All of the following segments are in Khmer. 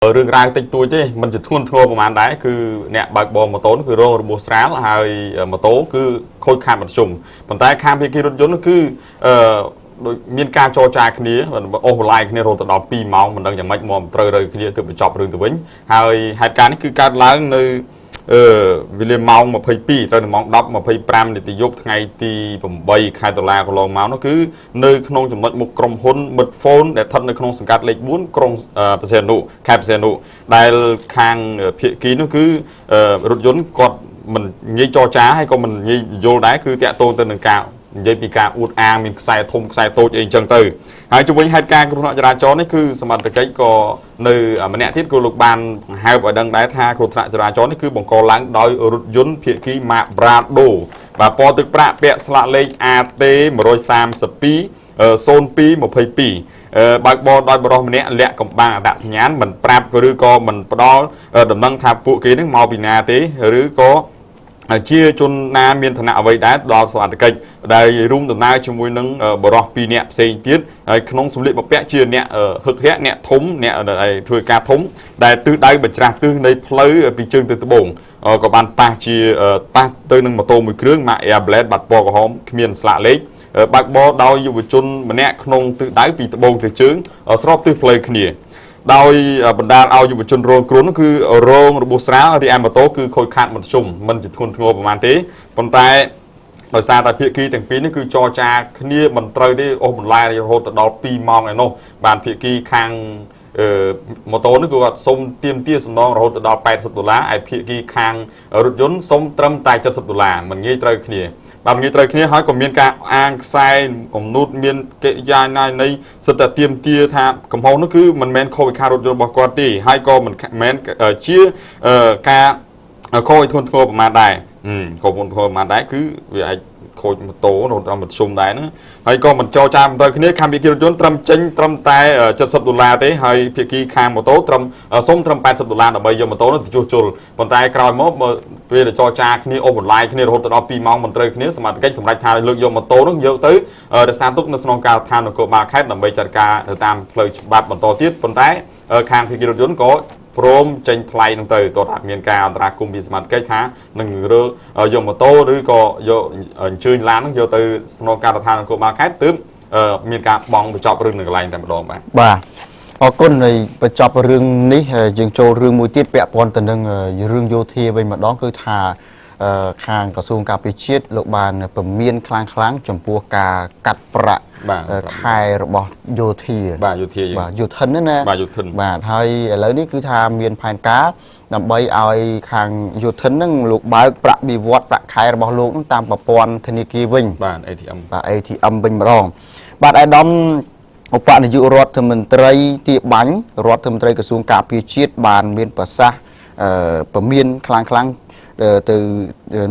Rừng rang tinh tôi chứ mình chỉ thun thuaประมาณ đấy cứ nè bạc bò mà tốn cứ rong bùa sáo hay mà tố cứ khôi kham một chùm còn tại kham thì kia nó cứ miền ca cho trai kia ô lại kia rồi từ đó pi máu mình đang chẳng mấy mồm trời rồi kia từ bị chọc rừng từ vĩnh hay hai cái cứ cá lớn nơi vì liền máu mà phơi pi rồi máu đắp mà phơi pram thì giúp ngày thìผมbay khai tờ la của lòng máu nó cứ nơi không chẳng mấy một crom hôn mật phone để thân nơi không sản cát lệch muốn crom percent nụ khai percent nụ đây khang phía ký nó cứ rút vốn còn mình như cho trá hay còn mình như vô đáy cứ tẹt tôn tên đường cao dây bị cả uột ang mình xài thùng xài tôi chơi chân từ hai chúng mình hai ca của họ ra chó đấy cứ sầm mặt cái có nơi mà nẹt thiết của lục bàn hai ở đằng đáy tha của họ ra chó đấy cứ bằng co láng đòi rút vốn phía ký mạ brado và po từ pra bẹ sạ lên at mà rồi sam spi son pi một phẩy pi bạc bò đòi bò mình nẹt lẹ cộng bang đã sinh nhán mình prap có rư co mình đó đầm năng tháp phụ ký nước màu bị nà tí rư có chia chôn na miền thần nào vậy đã đo soạn kịch đây rung từ nay chúng tôi nâng bờ pi nẹt xây tiết không súng lệ một pẹ chia nẹt hực hẹ nẹt thúng nẹt đây thui ca thúng đây từ đây bật ra từ đây plei bị chương từ bồn có bàn ta chia ta từ nâng một tô mùi krương mà airblade bật bò của hóm miền sạ lấy bạc bò đau dù chôn mà nẹt không từ đáy bị bồn từ trứng srop từ plei kia đôiบรรดาเอาอยู่บนชนโรงกรุนก็คือโรงระบบสารที่อันมาโตคือคอยขาดมันชุ่มมันจะทนงอประมาณนี้ปนแต่โดยซาแต่เพียกีแต่งปีนี่คือจอจาคืนนี้มันเตยได้โอ้มันลายโหแต่ดอกปีมองไงโน่บานเพียกีคางมาโตนี่คือว่าส้มเตรียมเตี้ยสำนองโหแต่ดอก$80ไอ้เพียกีคางรถยนต์ส้มตรมตาย$70มันงี้เตยคืนนี้บางทีตอนนี้เขาก็มีการอ่างไซผมนูดมีเกยาในสตเตียมเตียทาคำพูดนั่นคือมันแมนโควิดคารถยนต์บกตีให้ก็มันแมนเชื่อการโควิดทนทนประมาณได้โควิดทนประมาณได้คือไอ้โควิดมันโตเราทำมันซุ่มได้นะให้ก็มันโจจามตอนนี้คำพิจารณาตรมเจนตรมตาย$70เต้ให้พิกีคางมาโตตรมส้มตรม$80แต่ใบยมมาโตนั่นจุลปนตายกลายมอบเพื่อโจจาคืนนี้โอ้หมดลายคืนนี้เราตอนปีมองมันเตยคืนนี้สมัยกันสมัยทางเลือกยมมาโตนั่งเยอะตื้อเดสามตุกในสนองการทางนกมาแค่แต่ใบจัดการตามเพลย์บัตรบนโตทิศปนตายคางพิกีรถยนต์ก็พร้อมเจนไพลนั่งเตยตัวเมียนการตราคุมพิสมัยใกล้ท้าหนึ่งเรือยมมาโตหรือก็โยชื่นล้านนั่งเยอะตื้อสนองการทางนกมาแค่ตื้อมีการบองไปจอบเรื่องหนึ่งอะไรแต่มาโดนไปบ่าพอก้นเลยไปจอบเรื่องนี้ยังโจเรื่องมวยตีแปะปอนแต่หนึ่งเรื่องโยธีไปมาดองคือทาคางกระทรวงการพิชิตโลกบาลประเมียนคลางคลังจมปัวกากัดประคายระบโยธีบ่าโยธีบ่าโยธนนั่นนะบ่าโยธนบ่าไทยแล้วนี่คือทาเมียนพานกานำใบเอาคางโยธนนั่งลูกบาประบีวัดประคายระบโลกนั่งตามประปอนธนิกีวิ่งบ่าATMบ่าATMวิ่งมาลองบาดไอ้ดอมอุปนิยุรัฐมนตรีที่บังรัฐมนตรีกระทรวงการพิชิตบานเมียนภาษาประเมียนคลางคลังtừ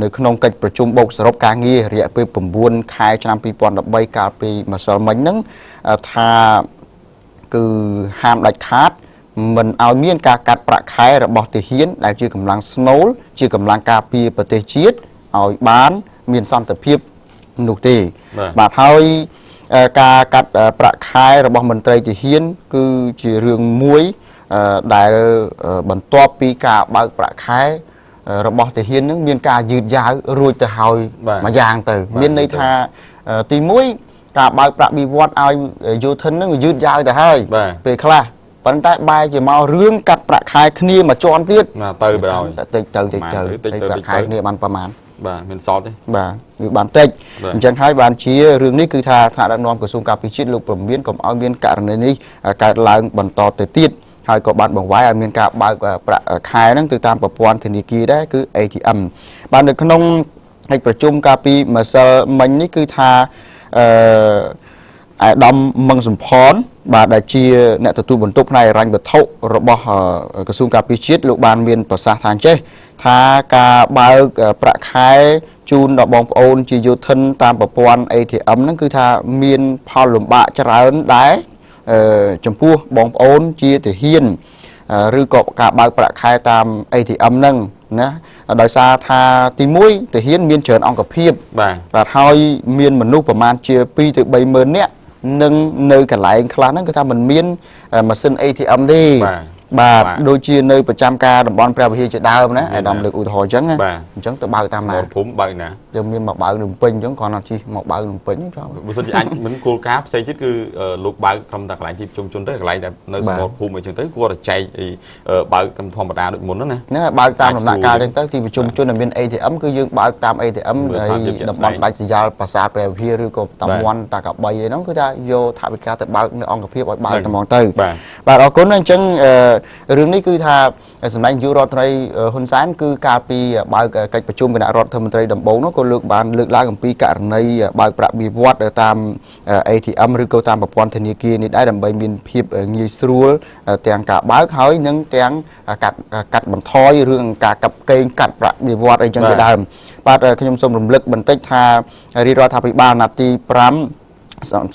nơi khung cáchประชุมบกสรุปการเงียเรียกไปผมบุญคายชนปีปอนดับใบกาปีมาสอนมันนั้นถ้าคือห้ามดัดขาดมันเอาเมียนการกัดประคายระบบติเฮียนได้ชื่อกำลังสโนว์ชื่อกำลังกาปีประเทศจีดเอาบ้านเมียนซันตะเพียบนุกตีบาดเท้าการกัดประคายระบบมันตรีติเฮียนคือชื่อเรื่องมวยได้บรรทบปีกาบางประคายระบบแต่เฮียนนึงมีการยืดยาวรวยแต่หอยมาอย่างแต่มีในท่าตีมุ้ยกับใบประบีวัดเอาโยธนนึงยืดยาวแต่หอยไปคลาปัญหาใบจะมาเรื่องกัดประคายคณีมาจอนติดเตยไปเอาเตยประคายเนี่ยมันประมาณเป็นซอสมีบานเต็กจังให้บานชี้เรื่องนี้คือท่าฐานดังนอมกระทรวงการพิชิตลูกประเมียนกับเอาเมียนการในนี้การล้างบรรทอแต่ติดให้ก็บ้านบังไว้มีการบางประคายนั่งติดตามประปวนธนิกีได้คือ ATM บ้านเด็กขนมให้ประชุมกาปีมาเซอร์มันนี่คือทาดำมังสมพรบาดเชียเนี่ยตัวบรรทุกในรังเบทเท่าระบบกระทรวงการพิชิตลูกบ้านเมียนภาษาทางเจ้ทากาบางประคายจูนดอกบองโอนจีโยทันตามประปวน ATM นั่นคือทาเมียนพอหลุมบะจะร้ายได้จมพูบองโอนจีแต่เฮียนหรือก็กาบางประคายตาม ATM นั่งนะโดยซาทาตีมุ้ยแต่เฮียนเมียนเฉินองกับเพียบแต่ทอยเมียนมันนุประมาณเชียปีถึงใบเมินเนี้ยนึ่งเนยกันหลายคลานั่นก็ทำมันเมียนมาซึ่ง ATM ดี bà đôi chia nơiประจำការតំបន់ព្រះវិហារជាដើមណាអាដាមលើកឧទាហរណ៍អញ្ចឹងណាអញ្ចឹងទៅបើកតាមណាភូមិបើកណាយើងមានមកបើកនឹងពេញអញ្ចឹងគ្រាន់តែជិះមកបើកនឹងពេញចោលបើសិនជាអញមិនគោលការណ៍ផ្សេងទៀតគឺលោកបើកក្រុមតែកន្លែងទីប្រជុំជនទៅកន្លែងតែនៅសមរភូមិអញ្ចឹងទៅគួរតែចែកបើកតាមធម្មតាដូចមុនណាហ្នឹងបើកតាមដំណាក់កាលអញ្ចឹងទៅទីប្រជុំជនដែលមាន ATM គឺយើងបើកតាម ATM ហើយតំបន់ដាច់ស្រយាលប្រាសាទព្រះវិហារឬក៏តាមមន់តាកបីអីហ្នឹងគឺថាយកថវិកាទៅបើកនៅអង្គភាពឲ្យបើកតែហ្មងទៅបាទអរគុណអញ្ចឹងរឿងនេះគឺថាសម្ដេចនាយករដ្ឋមន្ត្រីហ៊ុនសែនគឺកាលពីបើកកិច្ចប្រជុំគណៈរដ្ឋមន្ត្រីដំបូងនោះក៏លើកឡើងអំពីករណីបើកប្រាក់បៀវត្សតាម ATM ឬក៏តាមប្រព័ន្ធធនាគារនេះដែរដើម្បីមានភាពងាយស្រួលទាំងការបើកហើយនិងទាំងកាត់បន្ថយរឿងការកាប់កេងកាត់ប្រាក់បៀវត្សអីចឹងជាដើមបាទខ្ញុំសូមរំលឹកបន្តិចថារាជរដ្ឋាភិបាលអាណត្តិទី5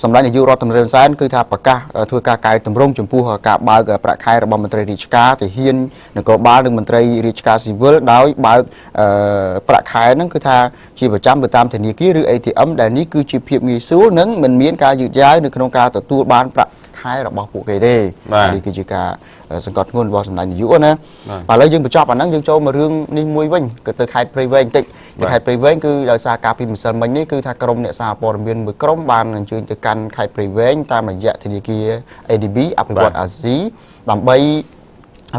សម្ដេចនាយករដ្ឋមន្ត្រីហ៊ុនសែនគឺថាប្រកាសធ្វើការកែតម្រង់ចំពោះការបើកប្រាក់ខែរបស់មន្ត្រីរាជការទាហាននគរបាលនិងមន្ត្រីរាជការស៊ីវិលដោយបើកប្រាក់ខែហ្នឹងគឺថាជាប្រចាំទៅតាមធនាគារឬ ATM ដែលនេះគឺជាភាពងាយស្រួលនិងមិនមានការយឺតយ៉ាវនៅក្នុងការទទួលបានប្រាក់ខែរបស់ពួកគេទេនេះគឺជាការសង្កត់ធ្ងន់របស់សម្ដេចនាយកណាឥឡូវយើងបញ្ចប់អាហ្នឹងយើងចូលមករឿងនេះមួយវិញគឺទៅខេត្តព្រៃវែងបន្តិចខេត្តព្រៃវែងគឺដោយសារការពីម្សិលមិញនេះគឺថាក្រុមអ្នកសារព័ត៌មានមួយក្រុមបានអញ្ជើញទៅកាន់ខេត្តព្រៃវែងតាមរយៈធនាគារ ADB អភិវឌ្ឍអាស៊ីដើម្បី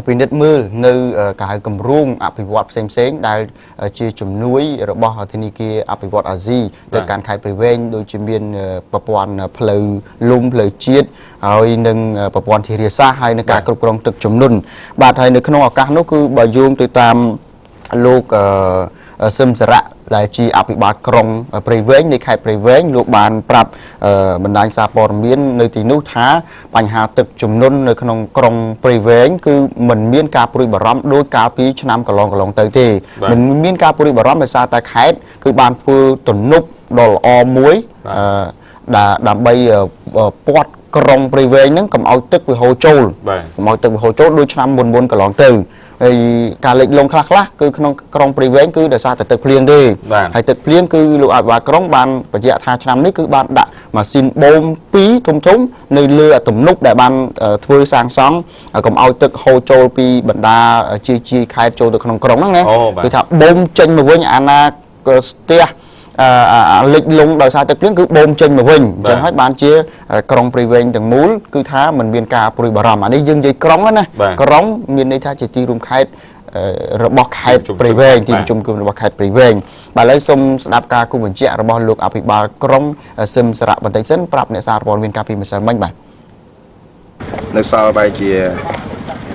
ពិនិត្យមើលនៅការហៅគម្រោងអភិវឌ្ឍផ្សេងៗដែលជាជំនួយរបស់ធនាគារអភិវឌ្ឍអាស៊ីទៅកាន់ខេត្តព្រៃវែងដូចជាមានប្រព័ន្ធផ្លូវលំផ្លូវជាតិហើយនឹងប្រព័ន្ធធារាសាស្ត្រហើយនឹងការគ្រប់គ្រងទឹកជំនន់បាទហើយនៅក្នុងឱកាសនោះគឺបើយោងទៅតាមលោកសឹមសារៈដែលជាអភិបាលក្រុងព្រៃវែងនៃខេត្តព្រៃវែងលោកបានប្រាប់បណ្ដាញសារព័ត៌មាននៅទីនោះថាបញ្ហាទឹកជំនន់នៅក្នុងក្រុងព្រៃវែងគឺមិនមានការព្រួយបារម្ភដោយកាលពីឆ្នាំកន្លងទៅទេមិនមានការព្រួយបារម្ភដោយសារតែខេត្តគឺបានធ្វើទំនប់ដ៏ល្អមួយដើម្បីពាត់ក្រុងព្រៃវែងហ្នឹងកុំឲ្យទឹកវាហូរចូលកុំឲ្យទឹកវាហូរចូលដូចឆ្នាំមុនកន្លងទៅហើយការលិចលង់ខ្លះគឺក្នុងក្រុងព្រៃវែងគឺដោយសារតែទឹកភ្លៀងទេហើយទឹកភ្លៀងគឺលោកអភិបាលក្រុងបានបញ្ជាក់ថាឆ្នាំនេះគឺបានដាក់ម៉ាស៊ីនបូម2ធំនៅលើទំនប់ដែលបានធ្វើសាងសង់កុំឲ្យទឹកហូរចូលពីបណ្ដាជាខេត្តចូលទៅក្នុងក្រុងហ្នឹងណាគឺថាបូមចេញមកវិញអាណាស្ទះលិចលង់ដោយសារទឹកភ្លៀងគឺបូមចេញមកវិញអញ្ចឹងហើយបានជាក្រុងព្រៃវែងទាំងមូលគឺថាมันមានការព្រួយបារម្ភអានេះយើងនិយាយក្រុងណាក្រុងមានន័យថាជាទីរួមខេត្តរបស់ខេត្តព្រៃវែងទីប្រជុំរបស់ខេត្តព្រៃវែងបាទឥឡូវសូមស្ដាប់ការគូបញ្ជាក់របស់លោកអភិបាលក្រុងសឹមសារៈបន្តិចសិនប្រាប់អ្នកសារព័ត៌មានការពីម្សិលមិញបាទនៅសល់បែរ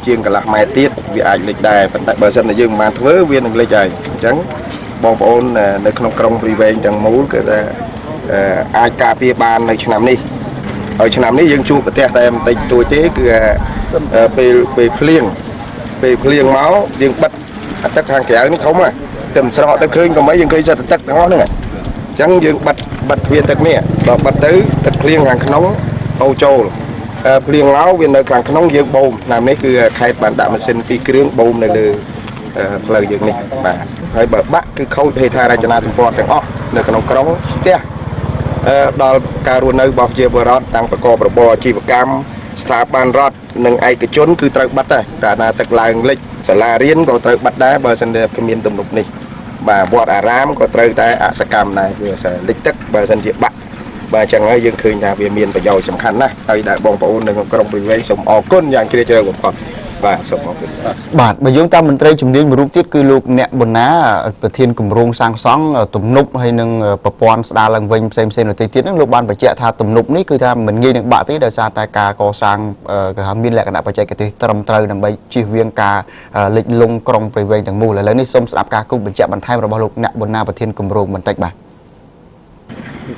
ជាងកន្លះម៉ែត្រទៀតវាអាចលិចដែរប៉ុន្តែបើសិនតែយើងមិនបានធ្វើវានឹងលិចហើយអញ្ចឹងបងប្អូននៅក្នុងក្រុងព្រៃវែងទាំងមូលគឺថាអាចការពារបាននៅឆ្នាំនេះហើយឆ្នាំនេះយើងជួបប្រទេសតែបន្តិចតួចទេគឺពេលភ្លៀងមកយើងបិទទឹកខាងក្រៅនេះធំហ្នឹងតែមិនស្រកទៅឃើញក៏មិនយើងឃើញសិតទឹកទាំងអស់ហ្នឹងអញ្ចឹងយើងបិទទ្វារទឹកនេះដល់បិទទៅទឹកភ្លៀងខាងក្នុងហូរចូលភ្លៀងមកវានៅខាងក្នុងយើងបូមតាមនេះគឺខេត្តបានដាក់ម៉ាស៊ីន2គ្រឿងបូមនៅលើផ្លូវយើងនេះបាទហើយបើបាក់គឺខូចហេដ្ឋារចនាសម្ព័ន្ធទាំងអស់នៅក្នុងក្រុងស្ទះដល់ការរស់នៅរបស់ប្រជាពលរដ្ឋតាំងប្រកបរបរអាជីវកម្មស្ថាប័នរដ្ឋនិងឯកជនគឺត្រូវបាត់ដែរតែណាទឹកឡើងលិចសាលារៀនក៏ត្រូវបាត់ដែរបើសិនជាគ្មានទំនប់នេះបាទវត្តអារាមក៏ត្រូវតែអសកម្មដែរវាsẽលិចទឹកបើសិនជាបាក់បាទអញ្ចឹងហើយយើងឃើញថាវាមានប្រយោជន៍សំខាន់ណាស់ហើយដែលបងប្អូននៅក្នុងក្រុងព្រៃវែងសូមអរគុណយ៉ាងជ្រាលជ្រៅបំផុតបាទសូមអរគុណបាទបើយើងតាមមន្ត្រីជំនាញមួយរូបទៀតគឺលោកអ្នកប៊ុនណាប្រធានគម្រោងសាងសង់ទំនប់ហើយនឹងប្រព័ន្ធស្ដារឡើងវិញផ្សេងៗនៅទីទៀតហ្នឹងលោកបានបញ្ជាក់ថាទំនប់នេះគឺថាមិនងាយនឹងបាក់ទេដោយសារតែការកសាងគេថាមានលក្ខណៈបច្ចេកទេសត្រឹមត្រូវដើម្បីជៀសវាងការលិចលង់ក្រុងព្រៃវែងទាំងមូលឥឡូវនេះសូមស្ដាប់ការគូបញ្ជាក់បន្ថែមរបស់លោកអ្នកប៊ុនណាប្រធានគម្រោងបន្តិចបាទ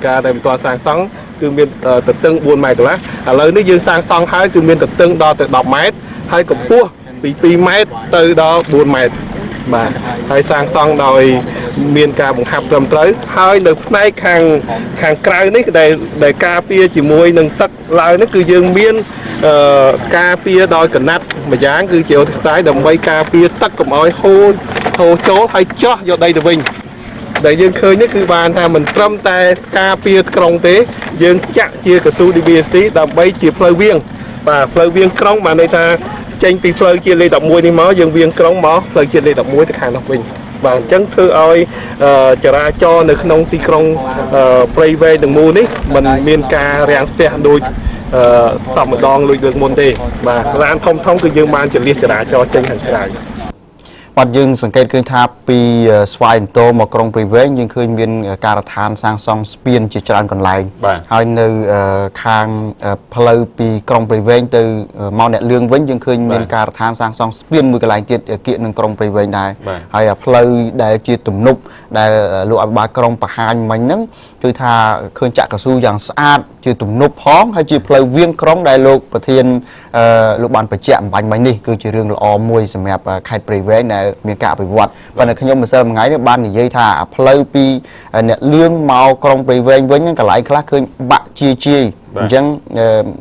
ការដែលបន្តសាងសង់គឺមានទទឹង4ម៉ែត្រកន្លះឥឡូវនេះយើងសាងសង់ហើយគឺមានទទឹងដល់ទៅ10ម៉ែត្រហើយកម្ពស់ពី2ម៉ែត្រទៅដល់4ម៉ែត្របាទហើយសាងសង់ដោយមានការបង្ហាប់ត្រឹមត្រូវហើយនៅផ្នែកខាងក្រៅនេះដែលការពារជាមួយនឹងទឹកឡើងនេះគឺយើងមានការពារដោយកណាត់ម្យ៉ាងគឺជាឧទ្សាហ៍ដើម្បីការពារទឹកកុំឲ្យហូរចូលហើយចោះយកដីទៅវិញដែលយើងឃើញនេះគឺបានថាមិនត្រឹមតែការពារក្រុងទេយើងចាក់ជាកស៊ូ DBSC ដើម្បីជាផ្លូវវាងបាទផ្លូវវាងក្រុងបានន័យថា ចេញពីផ្លូវជាតិលេខ11នេះមកយើងវៀងក្រុងមកផ្លូវជាតិលេខ11ទៅខាងនោះវិញបាទអញ្ចឹងធ្វើឲ្យចរាចរណ៍នៅក្នុងទីក្រុងព្រៃវែងទាំងមូលនេះมันមានការរាំងស្ទះដូចសពម្ដងលួចលើកមុនទេបាទឡានធំគឺយើងបានចលៀសចរាចរណ៍ចេញខាងក្រៅបាត់យើងសង្កេតឃើញថាពីស្វាយអន្តរមកក្រុងព្រៃវែងយើងឃើញមានការដ្ឋានសាងសង់ស្ពានជាច្រើនកន្លែងហើយនៅខាងផ្លូវពីក្រុងព្រៃវែងទៅមកអ្នកលឿងវិញយើងឃើញមានការដ្ឋានសាងសង់ស្ពានមួយកន្លែងទៀតគៀកនឹងក្រុងព្រៃវែងដែរហើយផ្លូវដែលជាទំនប់ដែលលោកអភិបាលក្រុងបង្ហាញមិញហ្នឹងគឺថាឃើញចាក់កស៊ូយ៉ាងស្អាតជាទំនប់ផងហើយជាផ្លូវវៀងក្រុងដែលលោកប្រធានលោកបានបញ្ជាក់អំបញ្ញមិញនេះគឺជារឿងល្អមួយសម្រាប់ខេត្តព្រៃវែងដែលមានការអភិវឌ្ឍប៉ុន្តែខ្ញុំម្សិលមិញនេះបាននិយាយថាផ្លូវពីអ្នកលឿងមកក្រុងព្រៃវែងវិញកន្លែងខ្លះឃើញបាក់ជាអញ្ចឹង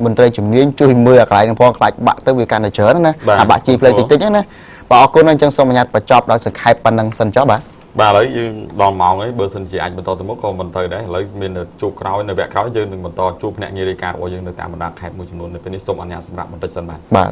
មន្ត្រីជំនាញជួយមើលកន្លែងហ្នឹងផងខ្លាចបាក់ទៅវាកាន់តែច្រើនណាអាបាក់ជាផ្លូវតិចៗណាបាទអរគុណអញ្ចឹងសូមអនុញ្ញាតបញ្ចប់ដោយសង្ខេបប៉ុណ្ណឹងសិនចុះបាទបាទឥឡូវយើងដល់ម៉ោងហើយបើសិនជាអាចបន្តទៅមុខក៏មិនទៅដែរឥឡូវមានជួបក្រោយនៅវគ្គក្រោយយើងនឹងបន្តជួបភ្នាក់ងាររាយការណ៍របស់យើងនៅតាមបណ្ដាខេត្តមួយចំនួននៅពេលនេះសូមអនុញ្ញាតសម្រាប់បន្តិចសិនបាទ